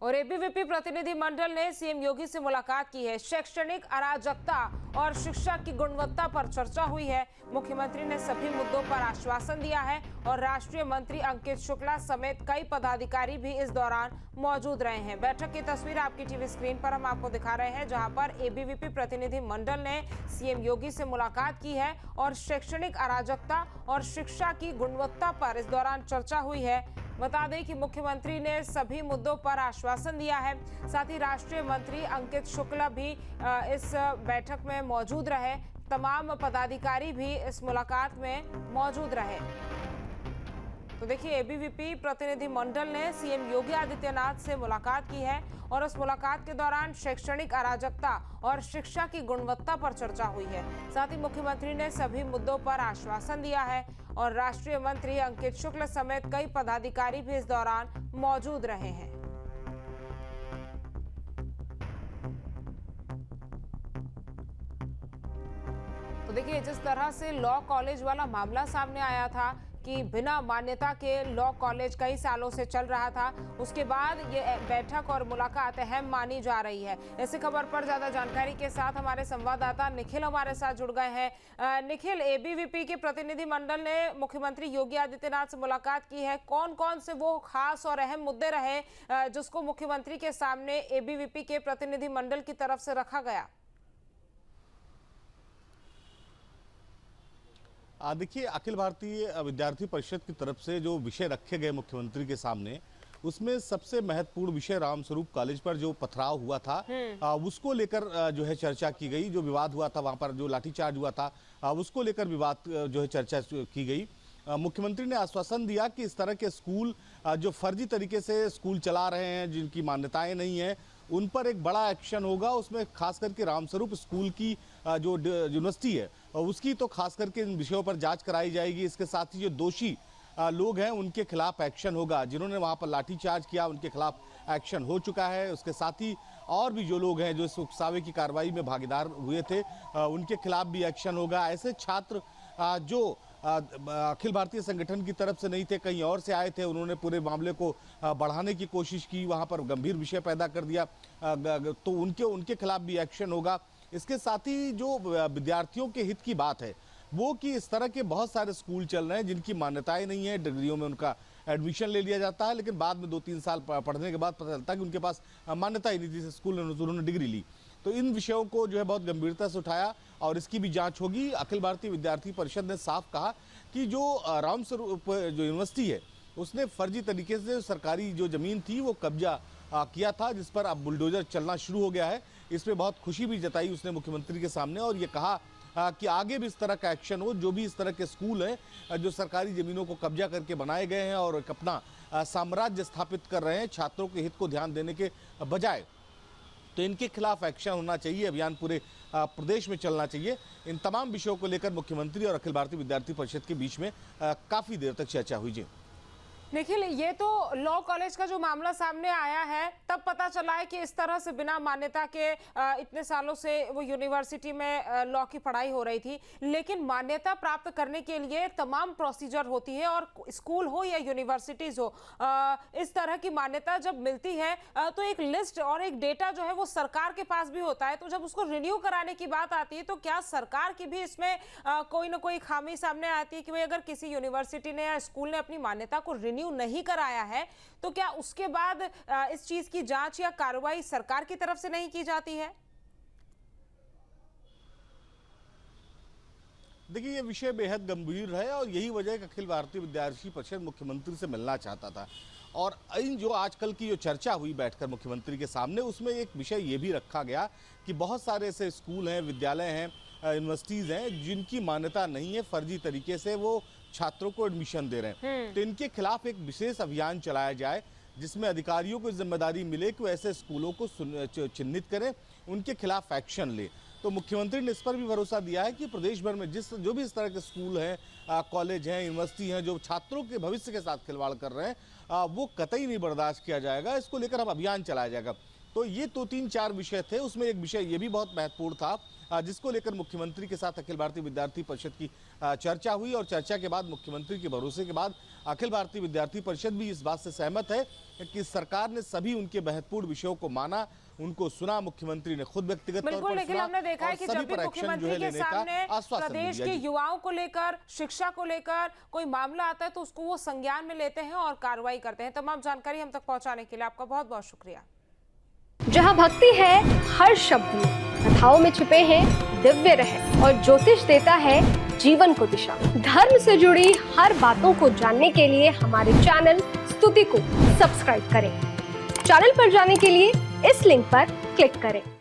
और एबीवीपी प्रतिनिधि मंडल ने सीएम योगी से मुलाकात की है। शैक्षणिक अराजकता और शिक्षा की गुणवत्ता पर चर्चा हुई है। मुख्यमंत्री ने सभी मुद्दों पर आश्वासन दिया है और राष्ट्रीय मंत्री अंकित शुक्ला समेत कई पदाधिकारी भी इस दौरान मौजूद रहे हैं। बैठक की तस्वीर आपकी टीवी स्क्रीन पर हम आपको दिखा रहे हैं, जहां पर एबीवीपी प्रतिनिधि मंडल ने सीएम योगी से मुलाकात की है और शैक्षणिक अराजकता और शिक्षा की गुणवत्ता पर इस दौरान चर्चा हुई है। बता दें कि मुख्यमंत्री ने सभी मुद्दों पर आश्वासन दिया है। साथ ही राष्ट्रीय मंत्री अंकित शुक्ला भी इस बैठक में मौजूद रहे। तमाम पदाधिकारी भी इस मुलाकात में मौजूद रहे। तो देखिए, एबीवीपी प्रतिनिधि मंडल ने सीएम योगी आदित्यनाथ से मुलाकात की है और उस मुलाकात के दौरान शैक्षणिक अराजकता और शिक्षा की गुणवत्ता पर चर्चा हुई है। साथ ही मुख्यमंत्री ने सभी मुद्दों पर आश्वासन दिया है और राष्ट्रीय मंत्री अंकित शुक्ल समेत कई पदाधिकारी भी इस दौरान मौजूद रहे हैं। तो देखिए, जिस तरह से लॉ कॉलेज वाला मामला सामने आया था कि बिना मान्यता के लॉ कॉलेज कई सालों से चल रहा था, उसके बाद ये बैठक और मुलाकात अहम मानी जा रही है। इसी खबर पर ज्यादा जानकारी के साथ हमारे संवाददाता निखिल हमारे साथ जुड़ गए हैं। निखिल, एबीवीपी के प्रतिनिधि मंडल ने मुख्यमंत्री योगी आदित्यनाथ से मुलाकात की है। कौन कौन से वो खास और अहम मुद्दे रहे जिसको मुख्यमंत्री के सामने एबीवीपी के प्रतिनिधि मंडल की तरफ से रखा गया? देखिए, अखिल भारतीय विद्यार्थी परिषद की तरफ से जो विषय रखे गए मुख्यमंत्री के सामने, उसमें सबसे महत्वपूर्ण विषय रामस्वरूप कॉलेज पर जो पथराव हुआ था उसको लेकर जो है चर्चा की गई। जो विवाद हुआ था, वहां पर जो लाठीचार्ज हुआ था, उसको लेकर विवाद जो है चर्चा की गई। मुख्यमंत्री ने आश्वासन दिया कि इस तरह के स्कूल जो फर्जी तरीके से स्कूल चला रहे हैं, जिनकी मान्यताएं नहीं है, उन पर एक बड़ा एक्शन होगा। उसमें खास करके रामस्वरूप स्कूल की जो यूनिवर्सिटी है उसकी तो खास करके इन विषयों पर जांच कराई जाएगी। इसके साथ ही जो दोषी लोग हैं उनके खिलाफ एक्शन होगा। जिन्होंने वहां पर लाठीचार्ज किया उनके खिलाफ एक्शन हो चुका है। उसके साथ ही और भी जो लोग हैं जो इस उकसावे की कार्रवाई में भागीदार हुए थे उनके खिलाफ भी एक्शन होगा। ऐसे छात्र जो अखिल भारतीय संगठन की तरफ से नहीं थे, कहीं और से आए थे, उन्होंने पूरे मामले को बढ़ाने की कोशिश की, वहां पर गंभीर विषय पैदा कर दिया, तो उनके खिलाफ भी एक्शन होगा। इसके साथ ही जो विद्यार्थियों के हित की बात है वो कि इस तरह के बहुत सारे स्कूल चल रहे हैं जिनकी मान्यताएं नहीं है, डिग्रियों में उनका एडमिशन ले लिया जाता है, लेकिन बाद में 2-3 साल पढ़ने के बाद पता चलता है कि उनके पास मान्यता ही नहीं थी, स्कूल में उन्होंने डिग्री ली। तो इन विषयों को जो है बहुत गंभीरता से उठाया और इसकी भी जांच होगी। अखिल भारतीय विद्यार्थी परिषद ने साफ कहा कि जो रामस्वरूप जो यूनिवर्सिटी है उसने फर्जी तरीके से सरकारी जो जमीन थी वो कब्जा किया था, जिस पर अब बुलडोजर चलना शुरू हो गया है। इसमें बहुत खुशी भी जताई उसने मुख्यमंत्री के सामने और ये कहा कि आगे भी इस तरह का एक्शन हो। जो भी इस तरह के स्कूल हैं जो सरकारी ज़मीनों को कब्जा करके बनाए गए हैं और एक अपना साम्राज्य स्थापित कर रहे हैं छात्रों के हित को ध्यान देने के बजाय, तो इनके खिलाफ एक्शन होना चाहिए। अभियान पूरे प्रदेश में चलना चाहिए। इन तमाम विषयों को लेकर मुख्यमंत्री और अखिल भारतीय विद्यार्थी परिषद के बीच में काफ़ी देर तक चर्चा हुई। जी निखिल, ये तो लॉ कॉलेज का जो मामला सामने आया है तब पता चला है कि इस तरह से बिना मान्यता के इतने सालों से वो यूनिवर्सिटी में लॉ की पढ़ाई हो रही थी, लेकिन मान्यता प्राप्त करने के लिए तमाम प्रोसीजर होती है और स्कूल हो या यूनिवर्सिटीज हो, इस तरह की मान्यता जब मिलती है तो एक लिस्ट और एक डेटा जो है वो सरकार के पास भी होता है। तो जब उसको रिन्यू कराने की बात आती है तो क्या सरकार की भी इसमें कोई ना कोई खामी सामने आती है कि भाई अगर किसी यूनिवर्सिटी ने या स्कूल ने अपनी मान्यता को रिन्यू नहीं कराया है तो क्या उसके बाद इस चीज की जांच या कार्रवाई सरकार की तरफ से नहीं की जाती है? देखिए, ये विषय बेहद गंभीर है और यही वजह है कि अखिल भारतीय विद्यार्थी परिषद मुख्यमंत्री से मिलना चाहता था। और इन जो आजकल की जो चर्चा हुई बैठकर मुख्यमंत्री के सामने, उसमें एक विषय ये भी रखा गया कि बहुत सारे ऐसे स्कूल हैं, विद्यालय हैं, यूनिवर्सिटीज़ हैं जिनकी मान्यता नहीं है, फर्जी तरीके से वो छात्रों को एडमिशन दे रहे हैं। तो इनके खिलाफ एक विशेष अभियान चलाया जाए जिसमें अधिकारियों को जिम्मेदारी मिले कि वो ऐसे स्कूलों को चिन्हित करें, उनके खिलाफ एक्शन ले। तो मुख्यमंत्री ने इस पर भी भरोसा दिया है कि प्रदेश भर में जो भी इस तरह के स्कूल हैं, कॉलेज हैं, यूनिवर्सिटी हैं जो छात्रों के भविष्य के साथ खिलवाड़ कर रहे हैं, वो कतई नहीं बर्दाश्त किया जाएगा। इसको लेकर अब अभियान चलाया जाएगा। तो ये 2-3-4 विषय थे, उसमें एक विषय ये भी बहुत महत्वपूर्ण था जिसको लेकर मुख्यमंत्री के साथ अखिल भारतीय विद्यार्थी परिषद की चर्चा हुई और चर्चा के बाद मुख्यमंत्री के भरोसे के बाद अखिल भारतीय विद्यार्थी परिषद भी इस बात से सहमत है कि सरकार ने सभी उनके महत्वपूर्ण विषयों को माना, उनको सुना। मुख्यमंत्री ने खुद व्यक्तिगत तौर बिल्कुल, पर लेकिन सुना हमने देखा है और कि सभी जब भी पर एक्शन जो मुख्यमंत्री है के लेने का सामने आश्वासन प्रदेश दिया। के जी। युवाओं को लेकर, शिक्षा को लेकर कोई मामला आता है तो उसको वो संज्ञान में लेते हैं और कार्रवाई करते हैं। तमाम जानकारी हम तक पहुंचाने के लिए आपका बहुत बहुत शुक्रिया। जहाँ भक्ति है हर शब्द में, कथाओं में छिपे हैं दिव्य रहस्य और ज्योतिष देता है जीवन को दिशा। धर्म से जुड़ी हर बातों को जानने के लिए हमारे चैनल स्तुति को सब्सक्राइब करें। चैनल पर जाने के लिए इस लिंक पर क्लिक करें।